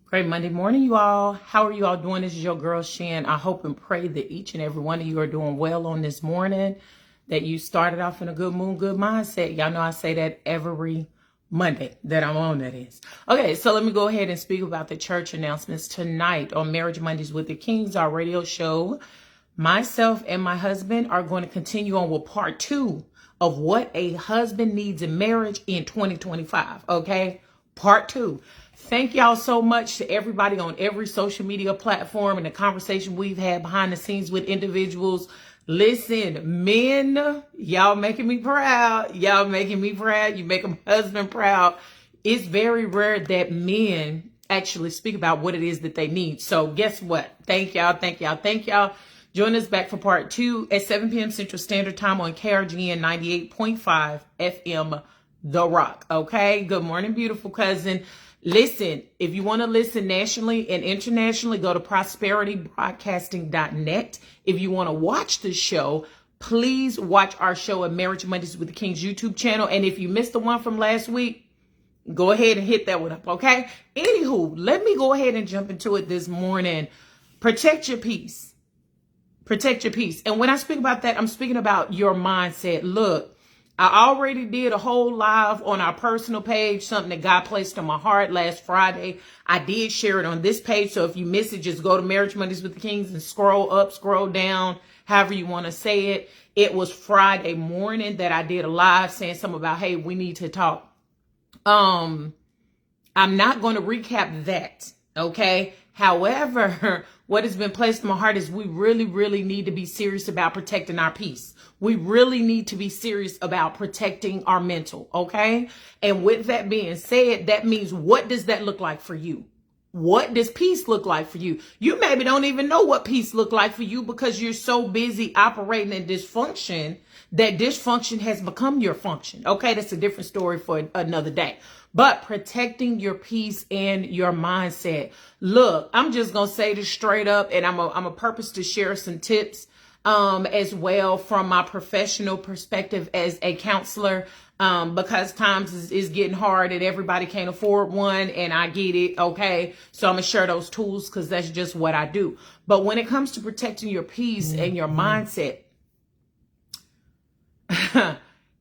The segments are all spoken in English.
Great Monday morning, you all. How are you all doing? This is your girl, Shan. I hope and pray that each and every one of you are doing well on this morning, that you started off in a good mood, good mindset. Y'all know I say that every Monday that I'm on, that is. Okay, so let me go ahead and speak about the church announcements tonight on Marriage Mondays with the Kings, our radio show. Myself and my husband are going to continue on with part 2 of what a husband needs in marriage in 2025, okay? Part 2. Thank y'all so much to everybody on every social media platform and the conversation we've had behind the scenes with individuals. Listen, men, y'all making me proud. Y'all making me proud. You make a husband proud. It's very rare that men actually speak about what it is that they need. So guess what? Thank y'all. Thank y'all. Thank y'all. Join us back for part 2 at 7 p.m. Central Standard Time on KRGN 98.5 FM, The Rock. Okay? Good morning, beautiful cousin. Listen, if you want to listen nationally and internationally, go to prosperitybroadcasting.net. If you want to watch the show, please watch our show at Marriage Mondays with the Kings YouTube channel. And if you missed the one from last week, go ahead and hit that one up, okay? Anywho, let me go ahead and jump into it this morning. Protect your peace. Protect your peace. And when I speak about that, I'm speaking about your mindset. Look, I already did a whole live on our personal page, something that God placed on my heart last Friday. I did share it on this page. So if you miss it, just go to Marriage Mondays with the Kings and scroll up, scroll down, however you want to say it. It was Friday morning that I did a live saying something about, hey, we need to talk. I'm not going to recap that. Okay. However, what has been placed in my heart is we really need to be serious about protecting our peace. We really need to be serious about protecting our mental, okay? And with that being said, that means, what does that look like for you? What does peace look like for you? You maybe don't even know what peace look like for you because you're so busy operating in dysfunction that dysfunction has become your function. Okay, that's a different story for another day. But protecting your peace and your mindset. Look, I'm just going to say this straight up, and I'm a purpose to share some tips as well from my professional perspective as a counselor, because times is getting hard and everybody can't afford one, and I get it. Okay. So I'm gonna share those tools because that's just what I do. But when it comes to protecting your peace and your mindset,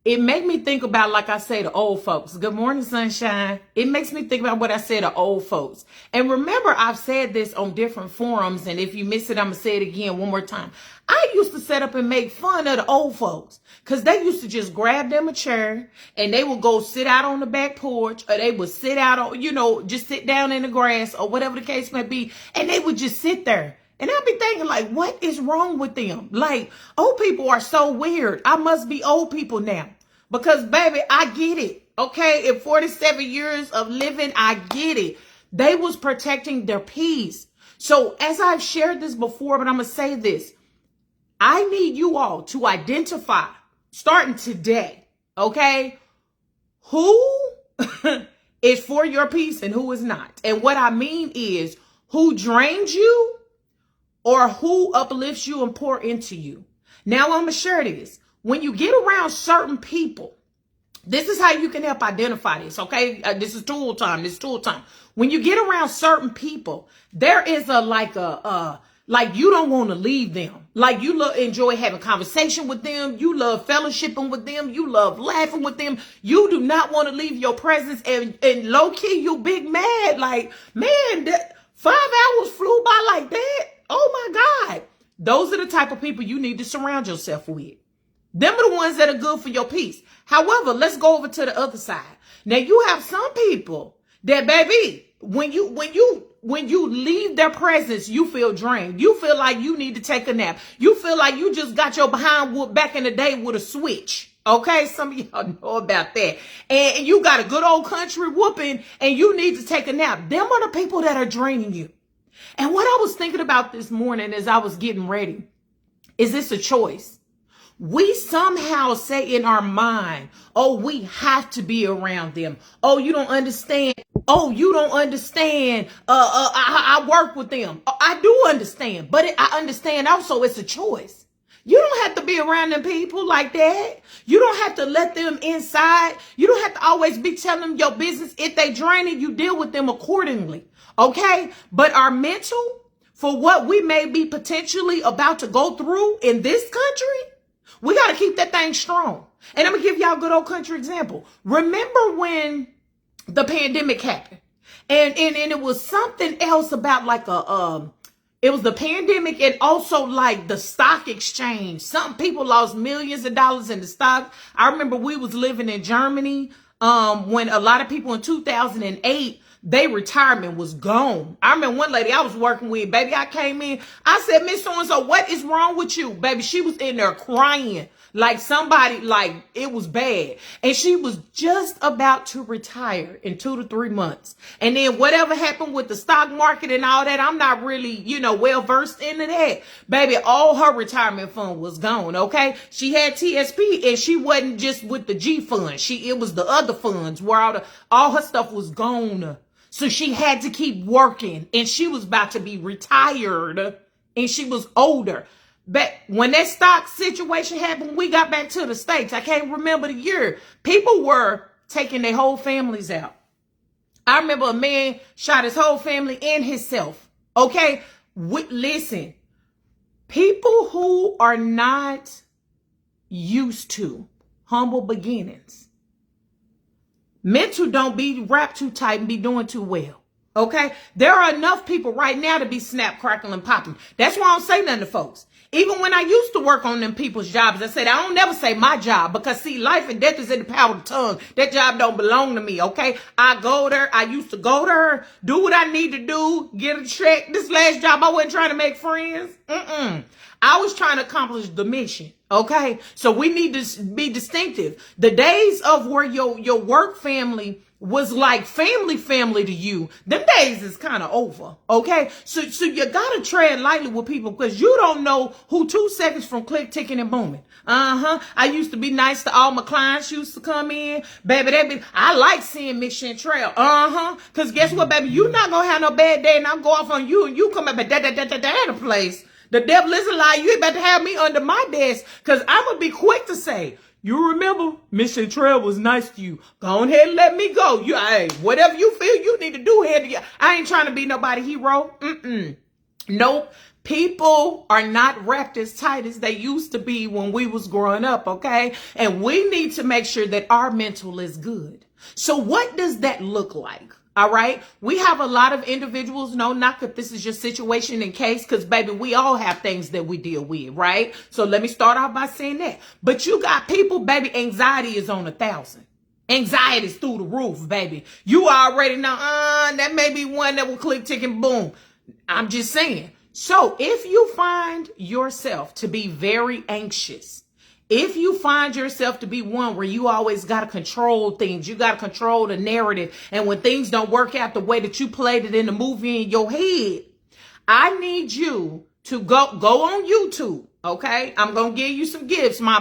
it made me think about, like I say to old folks, good morning, sunshine. It makes me think about what I say to old folks. And remember, I've said this on different forums, and if you miss it, I'm going to say it again one more time. I used to set up and make fun of the old folks because they used to just grab them a chair and they would go sit out on the back porch, or they would sit out on, just sit down in the grass or whatever the case may be. And they would just sit there. And I'll be thinking, like, what is wrong with them? Like, old people are so weird. I must be old people now. Because, baby, I get it. Okay, in 47 years of living, I get it. They was protecting their peace. So as I've shared this before, but I'm going to say this. I need you all to identify, starting today, okay, who is for your peace and who is not. And what I mean is, who drains you or who uplifts you and pour into you. Now I'm going to share this. When you get around certain people, this is how you can help identify this, okay? This is tool time. This is tool time. When you get around certain people, there is like you don't want to leave them. Like you enjoy having conversation with them. You love fellowshipping with them. You love laughing with them. You do not want to leave your presence. And low key, you big mad. Like, man, 5 hours flew by like that. Oh my God. Those are the type of people you need to surround yourself with. Them are the ones that are good for your peace. However, let's go over to the other side. Now you have some people that, baby, when you leave their presence, you feel drained. You feel like you need to take a nap. You feel like you just got your behind whooped back in the day with a switch. Okay, some of y'all know about that. And you got a good old country whooping and you need to take a nap. Them are the people that are draining you. And what I was thinking about this morning as I was getting ready, is this a choice? We somehow say in our mind, oh, we have to be around them. Oh, you don't understand. Oh, you don't understand. I work with them. I do understand, but I understand also it's a choice. You don't have to be around them people like that. You don't have to let them inside. You don't have to always be telling them your business. If they draining, you deal with them accordingly. Okay? But our mental, for what we may be potentially about to go through in this country, we got to keep that thing strong. And I'm going to give y'all a good old country example. Remember when the pandemic happened? And it was something else about like it was the pandemic and also like the stock exchange. Some people lost millions of dollars in the stock. I remember we was living in Germany when a lot of people in 2008, their retirement was gone. I remember one lady I was working with, baby, I came in. I said, Miss So-and-so, what is wrong with you? Baby, she was in there crying like somebody, like it was bad. And she was just about to retire in 2 to 3 months. And then whatever happened with the stock market and all that, I'm not really, well versed into that. Baby, all her retirement fund was gone, okay? She had TSP and she wasn't just with the G fund. It was the other funds where all her stuff was gone. So she had to keep working and she was about to be retired and she was older. But when that stock situation happened, we got back to the States. I can't remember the year. People were taking their whole families out. I remember a man shot his whole family and himself. Okay? Listen, people who are not used to humble beginnings, mental don't be wrapped too tight and be doing too well. Okay? There are enough people right now to be snap, crackle, and popping. That's why I don't say nothing to folks. Even when I used to work on them people's jobs, I said, I don't never say my job because see, life and death is in the power of the tongue. That job don't belong to me. Okay. I go there. I used to go there, do what I need to do, get a check. This last job, I wasn't trying to make friends. I was trying to accomplish the mission. Okay. So we need to be distinctive. The days of where your work family was like family to you, them days is kind of over. Okay. So you gotta tread lightly with people because you don't know who 2 seconds from click, ticking, and booming. I used to be nice to all my clients used to come in. Baby, I like seeing Miss Chantrell. Cause guess what, baby? You not gonna have no bad day and I'm go off on you and you come up at that place. The devil is a lie. You ain't about to have me under my desk because I'm going to be quick to say, you remember Miss Chantrell was nice to you. Go ahead and let me go. Hey, whatever you feel you need to do here. I ain't trying to be nobody hero. Nope. People are not wrapped as tight as they used to be when we was growing up, okay? And we need to make sure that our mental is good. So what does that look like? All right. We have a lot of individuals. No, not that this is your situation in case, because baby, we all have things that we deal with. Right. So let me start off by saying that. But you got people, baby, anxiety is on 1,000. Anxiety is through the roof, baby. You already know, that may be one that will click, tick, and boom. I'm just saying. So if you find yourself to be very anxious, if you find yourself to be one where you always got to control things, you got to control the narrative, and when things don't work out the way that you played it in the movie in your head, I need you to go on YouTube, okay? I'm going to give you some gifts. My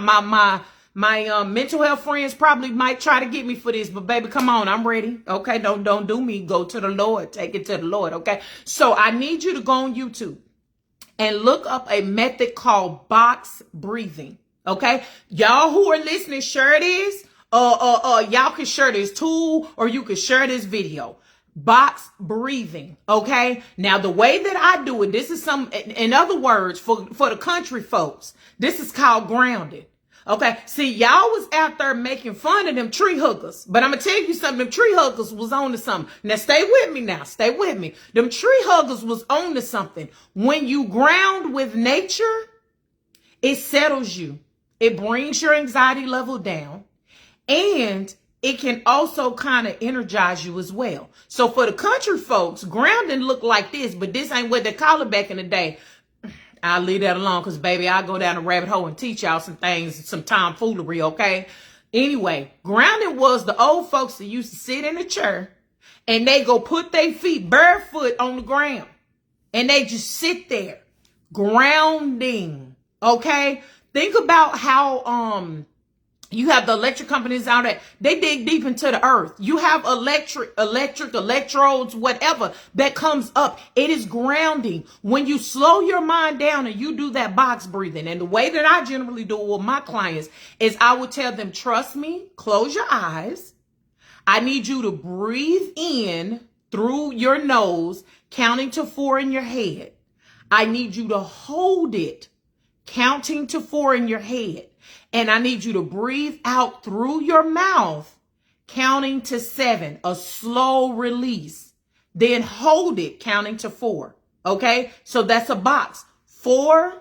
mental health friends probably might try to get me for this, but baby, come on, I'm ready, okay? Don't do me. Go to the Lord. Take it to the Lord, okay? So I need you to go on YouTube and look up a method called box breathing. Okay, y'all who are listening, share this. Y'all can share this tool or you can share this video. Box breathing. Okay. Now the way that I do it, this is in other words, for the country folks, this is called grounding. Okay. See, y'all was out there making fun of them tree huggers, but I'm going to tell you something. Them tree huggers was on to something. Now stay with me now. Stay with me. Them tree huggers was on to something. When you ground with nature, it settles you. It brings your anxiety level down and it can also kind of energize you as well. So for the country folks, grounding look like this, but this ain't what they call it back in the day. I'll leave that alone because baby, I'll go down a rabbit hole and teach y'all some things, some tomfoolery, okay? Anyway, grounding was the old folks that used to sit in a chair and they go put their feet barefoot on the ground and they just sit there grounding, okay? Think about how You have the electric companies out there. They dig deep into the earth. You have electric electrodes, whatever that comes up. It is grounding. When you slow your mind down and you do that box breathing, and the way that I generally do it with my clients is I would tell them, trust me, close your eyes. I need you to breathe in through your nose, counting to 4 in your head. I need you to hold it, counting to 4 in your head. And I need you to breathe out through your mouth, counting to 7, a slow release. Then hold it, counting to 4. Okay? So that's a box. 4,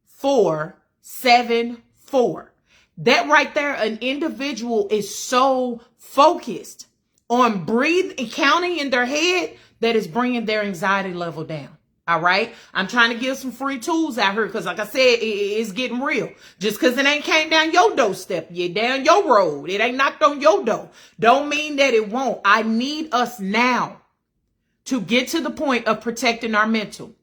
4, 7, 4. That right there, an individual is so focused on breathing, counting in their head that is bringing their anxiety level down. All right. I'm trying to give some free tools out here because, like I said, it's getting real. Just because it ain't came down your doorstep, yet down your road, it ain't knocked on your door, don't mean that it won't. I need us now to get to the point of protecting our mental.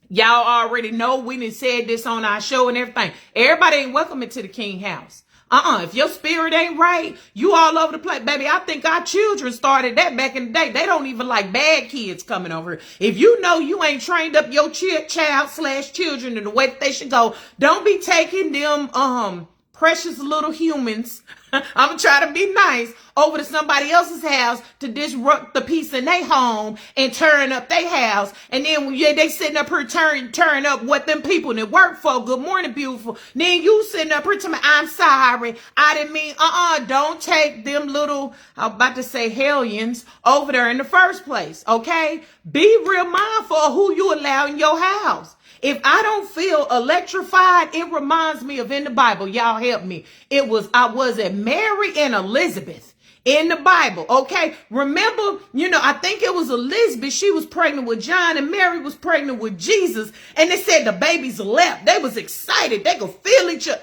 Y'all already know we done said this on our show and everything. Everybody ain't welcome into the King house. If your spirit ain't right, you all over the place. Baby, I think our children started that back in the day. They don't even like bad kids coming over here. If you know you ain't trained up your child/children in the way that they should go, don't be taking them precious little humans. I'm going to try to be nice over to somebody else's house to disrupt the peace in their home and turn up their house. And then when they sitting up here turn up what them people that work for. Good morning, beautiful. Then you sitting up here telling me, I'm sorry. I didn't mean, don't take them little, I'm about to say hellions over there in the first place. Okay. Be real mindful of who you allow in your house. If I don't feel electrified, it reminds me of in the Bible. Y'all help me. I was at Mary and Elizabeth in the Bible. Okay. Remember, I think it was Elizabeth. She was pregnant with John and Mary was pregnant with Jesus. And they said the babies leapt. They was excited. They could feel each other.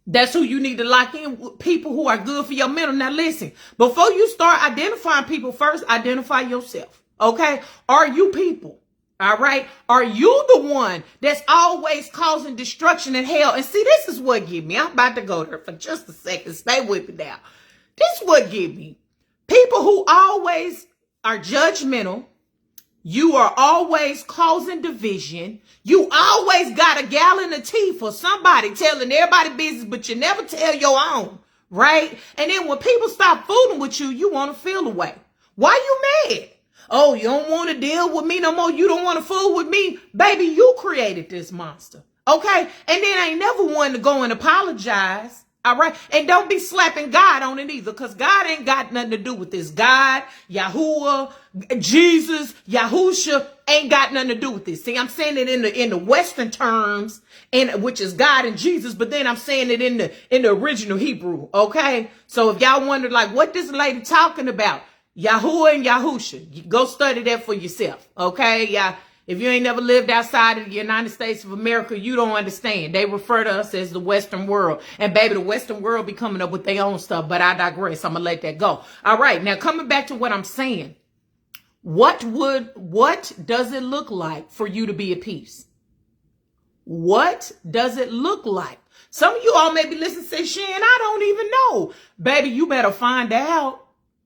That's who you need to lock in with, people who are good for your mental. Now listen, before you start identifying people, first identify yourself. Okay. Are you people? All right. Are you the one that's always causing destruction and hell? And see, this is what get me. I'm about to go there for just a second. Stay with me now. This is what get me. People who always are judgmental. You are always causing division. You always got a gallon of tea for somebody telling everybody business, but you never tell your own. Right. And then when people stop fooling with you, you want to feel away. Why you mad? Oh, you don't want to deal with me no more. You don't want to fool with me. Baby, you created this monster. Okay. And then ain't never one to go and apologize. All right. And don't be slapping God on it either, because God ain't got nothing to do with this. God, Yahuwah, Jesus, Yahusha ain't got nothing to do with this. See, I'm saying it in the Western terms, which is God and Jesus, but then I'm saying it in the original Hebrew. Okay. So if y'all wonder like what this lady talking about, Yahuwah and Yahusha, go study that for yourself. Okay. Yeah. If you ain't never lived outside of the United States of America, you don't understand. They refer to us as the Western world. And baby, the Western world be coming up with their own stuff, but I digress. I'm going to let that go. All right. Now coming back to what I'm saying, what does it look like for you to be at peace? What does it look like? Some of you all may be listening and say, Shan, I don't even know. Baby, you better find out.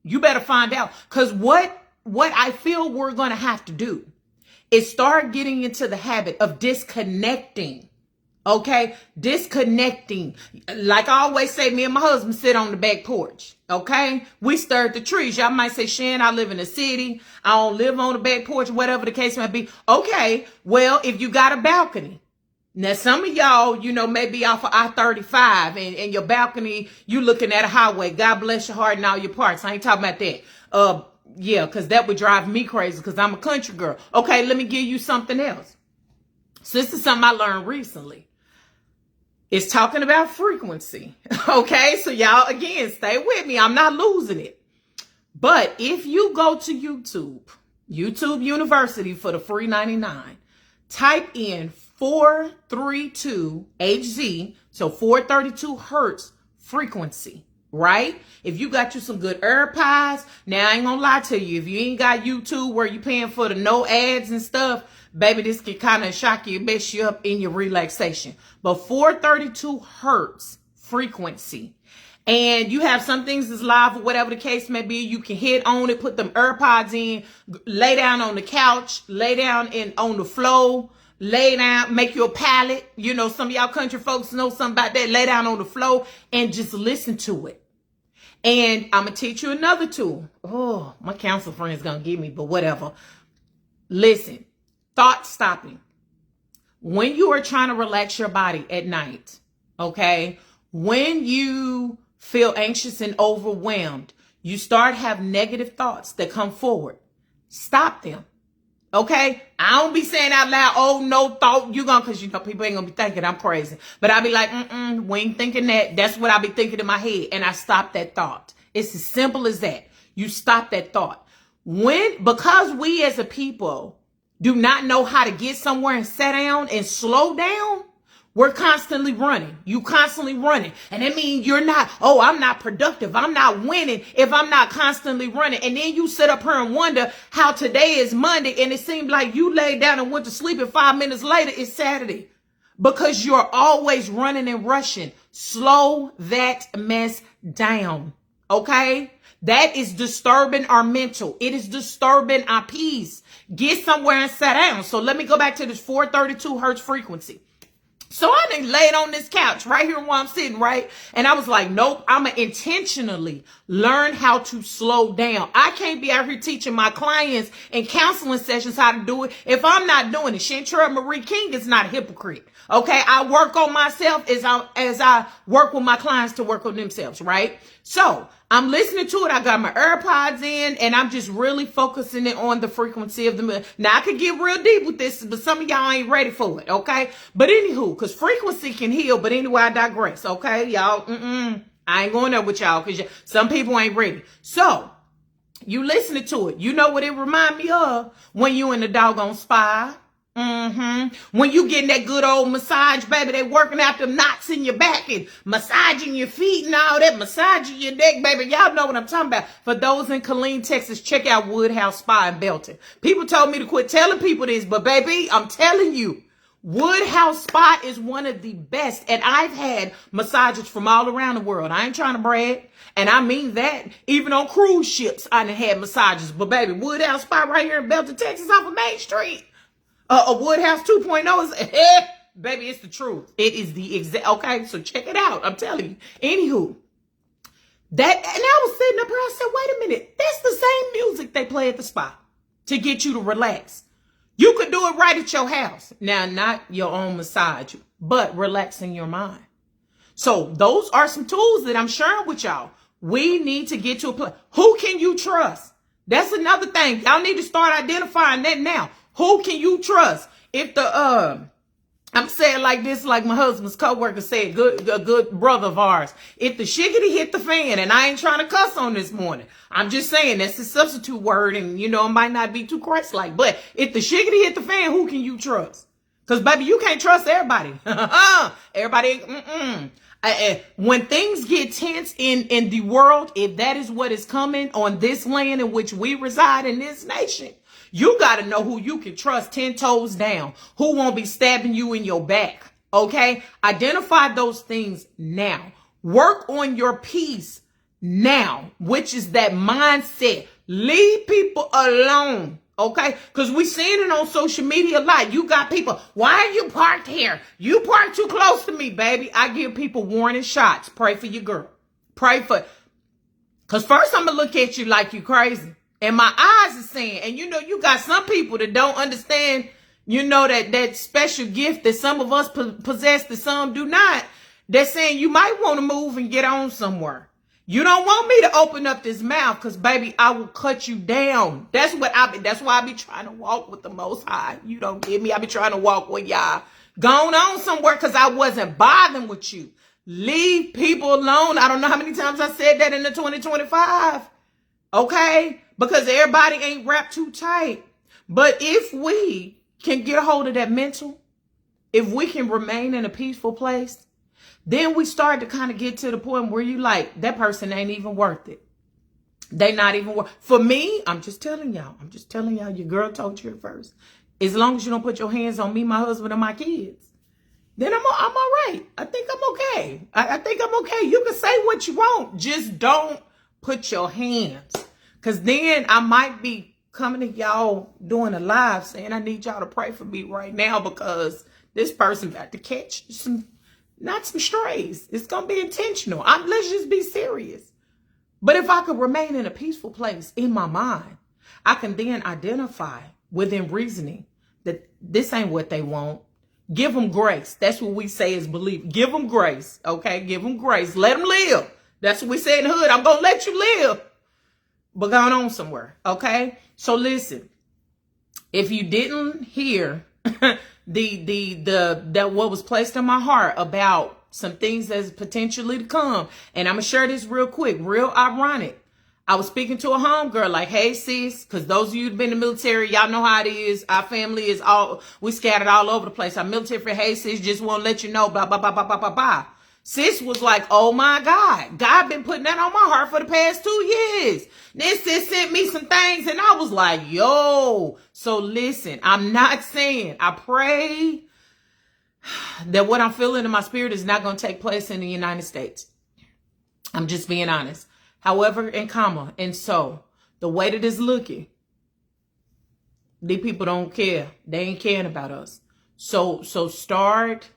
You better find out, because what I feel we're going to have to do is start getting into the habit of disconnecting. Okay. Disconnecting. Like I always say, me and my husband sit on the back porch. Okay. We stir the trees. Y'all might say, Shan, I live in the city. I don't live on the back porch, whatever the case might be. Okay. Well, if you got a balcony. Now, some of y'all, maybe off of I-35 and your balcony, you looking at a highway. God bless your heart and all your parts. I ain't talking about that. Yeah, because that would drive me crazy because I'm a country girl. Okay, let me give you something else. So this is something I learned recently. It's talking about frequency. Okay, so y'all, again, stay with me. I'm not losing it. But if you go to YouTube University for the free 99, type in 432 Hz, so 432 hertz frequency, right? If you got you some good AirPods, now I ain't gonna lie to you, if you ain't got YouTube where you paying for the no ads and stuff, baby, this can kind of shock you, mess you up in your relaxation. But 432 hertz frequency. And you have some things that's live or whatever the case may be. You can hit on it, put them AirPods in, lay down on the couch, lay down on the floor, lay down, make your pallet. You know, some of y'all country folks know something about that. Lay down on the floor and just listen to it. And I'm going to teach you another tool. Oh, my counsel friend's going to give me, but whatever. Listen, thought stopping. When you are trying to relax your body at night, okay, when you feel anxious and overwhelmed, you start having negative thoughts that come forward. Stop them. Okay? I don't be saying out loud, oh, no thought, because you know, people ain't gonna be thinking I'm crazy. But I be like, we ain't thinking that. That's what I be thinking in my head. And I stop that thought. It's as simple as that. You stop that thought. Because we as a people do not know how to get somewhere and sit down and slow down, we're constantly running. You constantly running. And that means you're not, I'm not productive. I'm not winning if I'm not constantly running. And then you sit up here and wonder how today is Monday and it seems like you laid down and went to sleep and 5 minutes later it's Saturday. Because you're always running and rushing. Slow that mess down. Okay? That is disturbing our mental. It is disturbing our peace. Get somewhere and sit down. So let me go back to this 432 hertz frequency. So I done laid on this couch right here while I'm sitting, right? And I was like, nope, I'm going to intentionally learn how to slow down. I can't be out here teaching my clients in counseling sessions how to do it if I'm not doing it. Chantrell Marie King is not a hypocrite. Okay, I work on myself as I work with my clients to work on themselves, right? So I'm listening to it. I got my AirPods in and I'm just really focusing it on the frequency of the mood. Now I could get real deep with this, but some of y'all ain't ready for it, okay? But anywho, because frequency can heal, but anyway, I digress, okay? Y'all, I ain't going there with y'all because some people ain't ready. So you listening to it. You know what it remind me of? When you in the doggone spa. When you getting that good old massage, baby, they working out them knots in your back and massaging your feet and all that, massaging your neck, baby. Y'all know what I'm talking about. For those in Killeen, Texas, check out Woodhouse Spa in Belton. People told me to quit telling people this, but baby, I'm telling you, Woodhouse Spa is one of the best. And I've had massages from all around the world. I ain't trying to brag. And I mean that. Even on cruise ships, I done had massages. But baby, Woodhouse Spa right here in Belton, Texas off of Main Street. A Woodhouse 2.0 is, baby, it's the truth. It is the exact, okay, so check it out. I'm telling you. Anywho, and I was sitting up here, I said, wait a minute, that's the same music they play at the spa to get you to relax. You could do it right at your house. Now, not your own massage, but relaxing your mind. So those are some tools that I'm sharing with y'all. We need to get to a place. Who can you trust? That's another thing. Y'all need to start identifying that now. Who can you trust? If I'm saying like this, like my husband's coworker said, a good brother of ours. If the shiggity hit the fan, and I ain't trying to cuss on this morning. I'm just saying that's a substitute word, and you know, it might not be too Christ-like. But if the shiggity hit the fan, who can you trust? Because baby, you can't trust everybody. Everybody, when things get tense in the world, if that is what is coming on this land in which we reside in this nation, you got to know who you can trust 10 toes down, who won't be stabbing you in your back. Okay. Identify those things now. Work on your peace now, which is that mindset. Leave people alone. Okay. Cause we seeing it on social media a lot. You got people. Why are you parked here? You parked too close to me, baby. I give people warning shots. Pray for your girl. Pray for, cause first I'm going to look at you like you crazy. And my eyes are saying, and you know, you got some people that don't understand, you know, that special gift that some of us possess that some do not. They're saying you might want to move and get on somewhere. You don't want me to open up this mouth because baby, I will cut you down. That's why I be trying to walk with the Most High. You don't get me. I be trying to walk with y'all. Going on somewhere because I wasn't bothering with you. Leave people alone. I don't know how many times I said that in the 2025. Okay? Because everybody ain't wrapped too tight. But if we can get a hold of that mental, if we can remain in a peaceful place, then we start to kind of get to the point where you like, that person ain't even worth it. They not even worth. For me, I'm just telling y'all, your girl told you it first. As long as you don't put your hands on me, my husband, and my kids, then I'm all right. I think I'm okay. I think I'm okay. You can say what you want. Just don't put your hands. Because then I might be coming to y'all doing a live saying I need y'all to pray for me right now because this person got to catch not some strays. It's going to be intentional. Let's just be serious. But if I could remain in a peaceful place in my mind, I can then identify within reasoning that this ain't what they want. Give them grace. That's what we say is belief. Give them grace. Okay? Give them grace. Let them live. That's what we say in the hood. I'm going to let you live. But going on somewhere. Okay? So listen. If you didn't hear that what was placed in my heart about some things that's potentially to come, and I'm going to share this real quick. Real ironic. I was speaking to a homegirl like, hey, sis, because those of you who've been in the military, y'all know how it is. Our family is we scattered all over the place. Our military friend, hey, sis, just want to let you know, blah, blah, blah, blah, blah, blah, blah. Sis was like, oh, my God. God been putting that on my heart for the past 2 years. Then sis sent me some things, and I was like, yo. So listen, I'm not saying, I pray that what I'm feeling in my spirit is not going to take place in the United States. I'm just being honest. However, and so the way that it's looking, these people don't care. They ain't caring about us. So start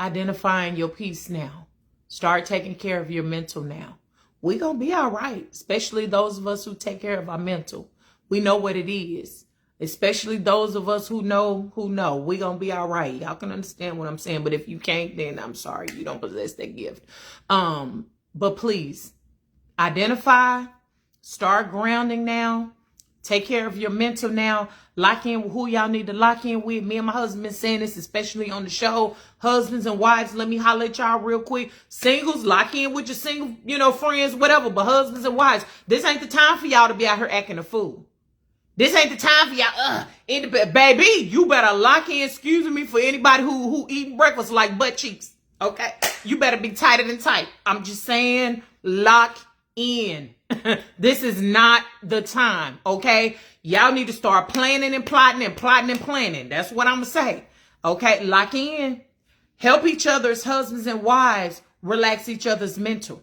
identifying your peace now. Start taking care of your mental now. We're going to be all right, especially those of us who take care of our mental. We know what it is, especially those of us who know. We're going to be all right. Y'all can understand what I'm saying, but if you can't, then I'm sorry. You don't possess that gift. But please, identify, start grounding now, take care of your mental now, lock in with who y'all need to lock in with. Me and my husband been saying this, especially on the show. Husbands and wives, let me holler at y'all real quick. Singles, lock in with your single, friends, whatever. But husbands and wives, this ain't the time for y'all to be out here acting a fool. This ain't the time for y'all, baby, you better lock in, excuse me, for anybody who eating breakfast like butt cheeks, okay? You better be tighter than tight. I'm just saying, lock in. This is not the time, okay? Y'all need to start planning and plotting and plotting and planning. That's what I'm gonna say, okay? Lock in. Help each other's husbands and wives relax each other's mental.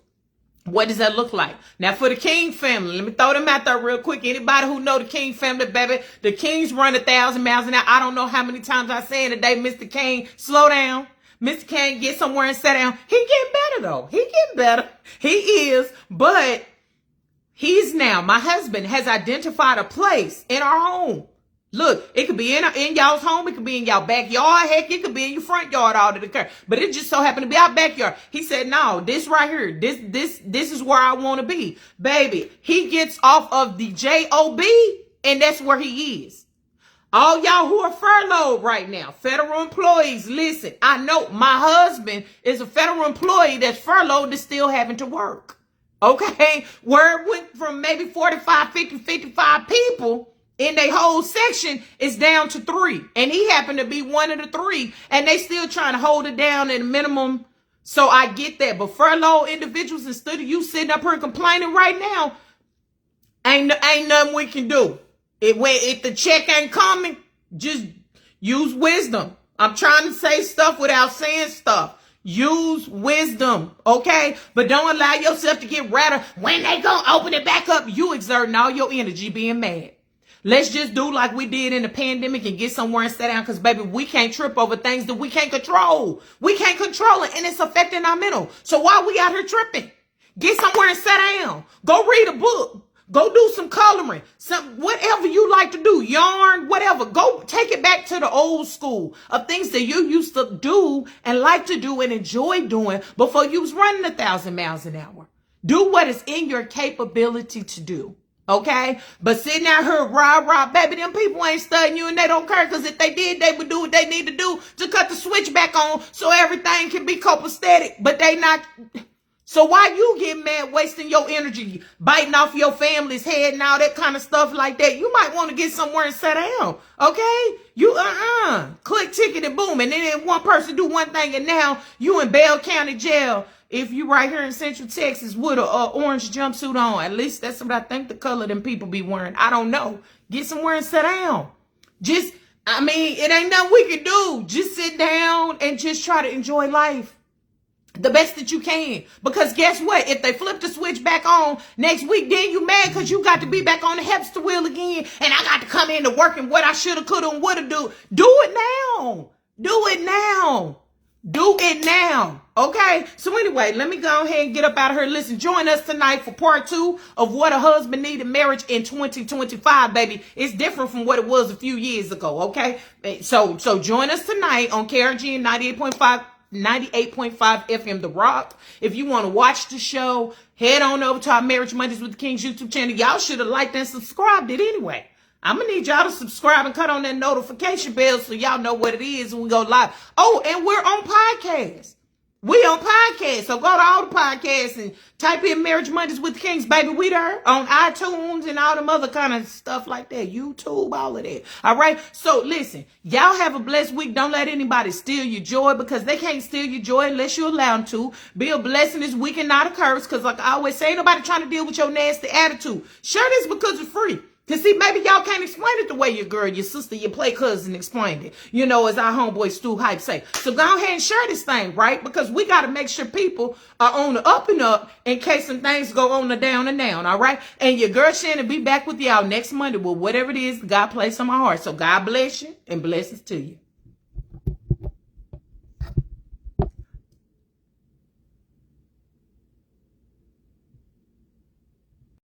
What does that look like? Now, for the King family, let me throw them out there real quick. Anybody who know the King family, baby, the Kings run 1,000 miles an hour. I don't know how many times I say in a day, Mr. King, slow down. Mr. King, get somewhere and sit down. He getting better, though. He getting better. He is. But my husband has identified a place in our home. Look, it could be in y'all's home. It could be in y'all backyard. Heck, it could be in your front yard, all to the curb. But it just so happened to be our backyard. He said, no, this right here, this is where I want to be. Baby, he gets off of the JOB, and that's where he is. All y'all who are furloughed right now, federal employees, listen, I know my husband is a federal employee that's furloughed that's still having to work. Okay? Where it went from maybe 45, 50, 55 people in their whole section is down to 3. And he happened to be one of the 3. And they still trying to hold it down at a minimum. So I get that. But furloughed individuals, instead of you sitting up here complaining right now, ain't nothing we can do. If the check ain't coming, just use wisdom. I'm trying to say stuff without saying stuff. Use wisdom, okay? But don't allow yourself to get rattled. When they gonna open it back up, you exerting all your energy being mad. Let's just do like we did in the pandemic and get somewhere and sit down, because, baby, we can't trip over things that we can't control. We can't control it, and it's affecting our mental. So why we out here tripping? Get somewhere and sit down. Go read a book. Go do some coloring. Whatever you like to do. Yarn, whatever. Go take it back to the old school of things that you used to do and like to do and enjoy doing before you was running 1,000 miles an hour. Do what is in your capability to do. Okay? But sitting out here, rah, baby, them people ain't studying you and they don't care, because if they did, they would do what they need to do to cut the switch back on so everything can be copacetic. But they not. So why you get mad, wasting your energy, biting off your family's head and all that kind of stuff like that? You might want to get somewhere and sit down. Okay? You, click, ticket, and boom. And then one person do one thing, and now you in Bell County Jail. If you right here in Central Texas with a orange jumpsuit on, at least that's what I think the color them people be wearing. I don't know. Get somewhere and sit down. Just I mean, it ain't nothing we can do. Just sit down and just try to enjoy life the best that you can. Because guess what? If they flip the switch back on next week, then you mad because you got to be back on the hamster wheel again. And I got to come into work and what I shoulda, coulda, and woulda do. Do it now. Do it now. Do it now. Okay? So anyway, let me go ahead and get up out of here. Listen, join us tonight for part 2 of what a husband need in marriage in 2025, baby. It's different from what it was a few years ago, okay? So join us tonight on KRG 98.5 FM The Rock. If you want to watch the show, head on over to our Marriage Mondays with the Kings YouTube channel. Y'all should have liked and subscribed it anyway. I'm going to need y'all to subscribe and cut on that notification bell so y'all know what it is when we go live. Oh, and we're on podcast. We on podcast. So go to all the podcasts and type in Marriage Mondays with the Kings, baby. We there on iTunes and all them other kind of stuff like that. YouTube, all of that. All right. So listen, y'all have a blessed week. Don't let anybody steal your joy because they can't steal your joy unless you allow them to. Be a blessing this week and not a curse because like I always say, ain't nobody trying to deal with your nasty attitude. Share this because it's free. Cause see, maybe y'all can't explain it the way your girl, your sister, your play cousin explained it. You know, as our homeboy Stu Hype say. So go ahead and share this thing, right? Because we got to make sure people are on the up and up in case some things go on the down and down, all right? And your girl Shannon be back with y'all next Monday with whatever it is God placed on my heart. So God bless you and blessings to you.